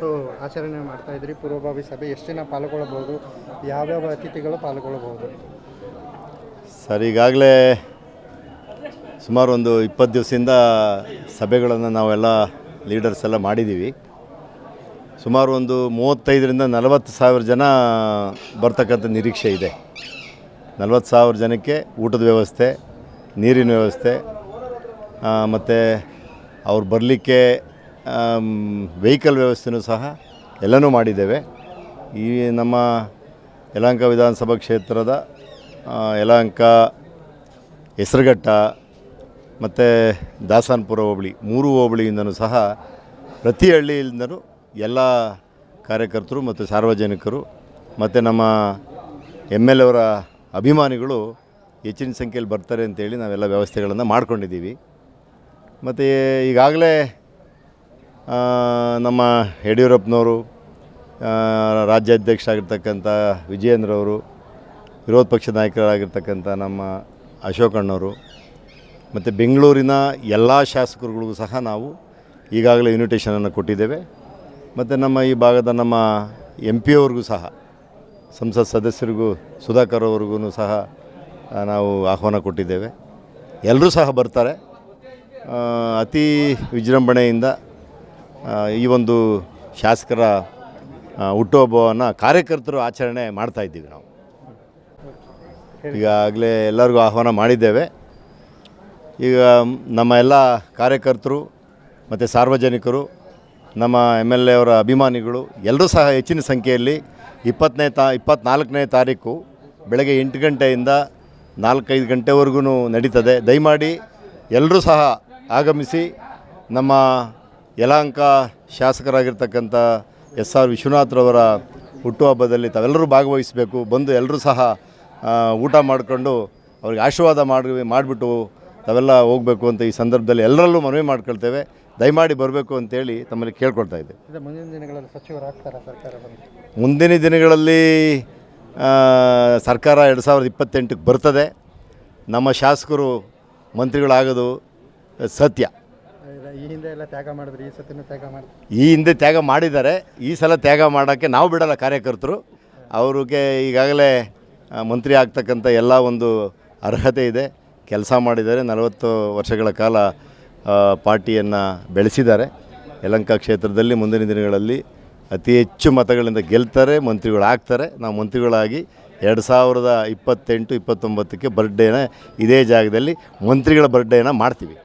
So ಆಚರಣೆ ಮಾಡ್ತಾ ಇದ್ರಿ ಪೂರ್ವಭಾವಿ ಸಭೆ ಎಷ್ಟು ಜನ ಪಾಲ್ಗೊಳ್ಳಬಹುದು, ಯಾವ್ಯಾವ ಅತಿಥಿಗಳು ಪಾಲ್ಗೊಳ್ಳಬಹುದು? ಸರ್, ಈಗಾಗಲೇ ಸುಮಾರು ಒಂದು 20 ದಿವಸದಿಂದ ಸಭೆಗಳನ್ನು ನಾವೆಲ್ಲ ಲೀಡರ್ಸ್ ಎಲ್ಲ ಮಾಡಿದ್ದೀವಿ. ಸುಮಾರು ಒಂದು 35ರಿಂದ 40 ಸಾವಿರ ಜನ ಬರ್ತಕ್ಕಂಥ ನಿರೀಕ್ಷೆ ಇದೆ. 40 ಸಾವಿರ ಜನಕ್ಕೆ ಊಟದ ವ್ಯವಸ್ಥೆ, ನೀರಿನ ವ್ಯವಸ್ಥೆ, ಮತ್ತು ಅವ್ರು ಬರಲಿಕ್ಕೆ ವೆಹಿಕಲ್ ವ್ಯವಸ್ಥೆಯೂ ಸಹ ಎಲ್ಲನೂ ಮಾಡಿದ್ದೇವೆ. ಈ ನಮ್ಮ ಯಲಹಂಕ ವಿಧಾನಸಭಾ ಕ್ಷೇತ್ರದ ಯಲಹಂಕ, ಹೆಸರುಘಟ್ಟ ಮತ್ತು ದಾಸನಪುರ ಹೋಬಳಿ 3 ಹೋಬಳಿಯಿಂದನೂ ಸಹ ಪ್ರತಿ ಹಳ್ಳಿಯಿಂದನೂ ಎಲ್ಲ ಕಾರ್ಯಕರ್ತರು ಮತ್ತು ಸಾರ್ವಜನಿಕರು ಮತ್ತು ನಮ್ಮ MLA ಅವರ ಅಭಿಮಾನಿಗಳು ಹೆಚ್ಚಿನ ಸಂಖ್ಯೆಯಲ್ಲಿ ಬರ್ತಾರೆ ಅಂತೇಳಿ ನಾವೆಲ್ಲ ವ್ಯವಸ್ಥೆಗಳನ್ನು ಮಾಡ್ಕೊಂಡಿದ್ದೀವಿ. ಮತ್ತು ಈಗಾಗಲೇ ನಮ್ಮ ಯಡಿಯೂರಪ್ಪನವರು, ರಾಜ್ಯಾಧ್ಯಕ್ಷ ಆಗಿರ್ತಕ್ಕಂಥ ವಿಜಯೇಂದ್ರವರು, ವಿರೋಧ ಪಕ್ಷದ ನಾಯಕರಾಗಿರ್ತಕ್ಕಂಥ ನಮ್ಮ ಅಶೋಕಣ್ಣವರು ಮತ್ತು ಬೆಂಗಳೂರಿನ ಎಲ್ಲ ಶಾಸಕರುಗಳಿಗೂ ಸಹ ನಾವು ಈಗಾಗಲೇ ಇನ್ವಿಟೇಷನನ್ನು ಕೊಟ್ಟಿದ್ದೇವೆ. ಮತ್ತು ನಮ್ಮ ಈ ಭಾಗದ ನಮ್ಮ MP ಅವ್ರಿಗೂ ಸಹ, ಸಂಸತ್ ಸದಸ್ಯರಿಗೂ, ಸುಧಾಕರ್ ಅವ್ರಿಗೂ ಸಹ ನಾವು ಆಹ್ವಾನ ಕೊಟ್ಟಿದ್ದೇವೆ. ಎಲ್ಲರೂ ಸಹ ಬರ್ತಾರೆ. ಅತಿ ವಿಜೃಂಭಣೆಯಿಂದ ಈ ಒಂದು ಶಾಸಕರ ಹುಟ್ಟುಹಬ್ಬವನ್ನು ಕಾರ್ಯಕರ್ತರು ಆಚರಣೆ ಮಾಡ್ತಾಯಿದ್ದೀವಿ. ನಾವು ಈಗಾಗಲೇ ಎಲ್ಲರಿಗೂ ಆಹ್ವಾನ ಮಾಡಿದ್ದೇವೆ. ಈಗ ನಮ್ಮ ಎಲ್ಲ ಕಾರ್ಯಕರ್ತರು ಮತ್ತು ಸಾರ್ವಜನಿಕರು, ನಮ್ಮ MLA ಅವರ ಅಭಿಮಾನಿಗಳು ಎಲ್ಲರೂ ಸಹ ಹೆಚ್ಚಿನ ಸಂಖ್ಯೆಯಲ್ಲಿ 24ನೇ ತಾರೀಕು ಬೆಳಗ್ಗೆ 8 ಗಂಟೆಯಿಂದ 4-5 ಗಂಟೆವರೆಗೂ ನಡೀತದೆ. ದಯಮಾಡಿ ಎಲ್ಲರೂ ಸಹ ಆಗಮಿಸಿ ನಮ್ಮ ಯಲಹಂಕ ಶಾಸಕರಾಗಿರ್ತಕ್ಕಂಥ SR ವಿಶ್ವನಾಥ್ರವರ ಹುಟ್ಟುಹಬ್ಬದಲ್ಲಿ ತಾವೆಲ್ಲರೂ ಭಾಗವಹಿಸಬೇಕು. ಬಂದು ಎಲ್ಲರೂ ಸಹ ಊಟ ಮಾಡಿಕೊಂಡು ಅವ್ರಿಗೆ ಆಶೀರ್ವಾದ ಮಾಡಿಬಿಟ್ಟು ತಾವೆಲ್ಲ ಹೋಗಬೇಕು ಅಂತ ಈ ಸಂದರ್ಭದಲ್ಲಿ ಎಲ್ಲರಲ್ಲೂ ಮನವಿ ಮಾಡ್ಕೊಳ್ತೇವೆ. ದಯಮಾಡಿ ಬರಬೇಕು ಅಂತೇಳಿ ತಮ್ಮಲ್ಲಿ ಕೇಳ್ಕೊಳ್ತಾ ಇದ್ದೇವೆ. ಮುಂದಿನ ದಿನಗಳಲ್ಲಿ ಸಚಿವರಾಗ್ತಾರಾ ಸರ್ಕಾರ? ಮುಂದಿನ ದಿನಗಳಲ್ಲಿ ಸರ್ಕಾರ 2028ಕ್ಕೆ ಬರ್ತದೆ. ನಮ್ಮ ಶಾಸಕರು ಮಂತ್ರಿಗಳಾಗೋದು ಸತ್ಯ. ಈ ಹಿಂದೆ ಎಲ್ಲ ತ್ಯಾಗ ಮಾಡಿದ್ರು, ಈ ಸತಿನೂ ತ್ಯಾಗ ಮಾಡಿ ಈ ಹಿಂದೆ ತ್ಯಾಗ ಮಾಡಿದ್ದಾರೆ. ಈ ಸಲ ತ್ಯಾಗ ಮಾಡೋಕ್ಕೆ ನಾವು ಬಿಡಲ್ಲ. ಕಾರ್ಯಕರ್ತರು ಅವ್ರಿಗೆ ಈಗಾಗಲೇ ಮಂತ್ರಿ ಆಗ್ತಕ್ಕಂಥ ಎಲ್ಲ ಒಂದು ಅರ್ಹತೆ ಇದೆ. ಕೆಲಸ ಮಾಡಿದ್ದಾರೆ. 40 ವರ್ಷಗಳ ಕಾಲ ಪಾರ್ಟಿಯನ್ನು ಬೆಳೆಸಿದ್ದಾರೆ. ಯಲಹಂಕ ಕ್ಷೇತ್ರದಲ್ಲಿ ಮುಂದಿನ ದಿನಗಳಲ್ಲಿ ಅತಿ ಹೆಚ್ಚು ಮತಗಳಿಂದ ಗೆಲ್ತಾರೆ, ಮಂತ್ರಿಗಳಾಗ್ತಾರೆ. ನಾವು ಮಂತ್ರಿಗಳಾಗಿ 2028-29ಕ್ಕೆ ಬರ್ಡೇನ ಇದೇ ಜಾಗದಲ್ಲಿ ಮಂತ್ರಿಗಳ ಬರ್ಡೇನ ಮಾಡ್ತೀವಿ.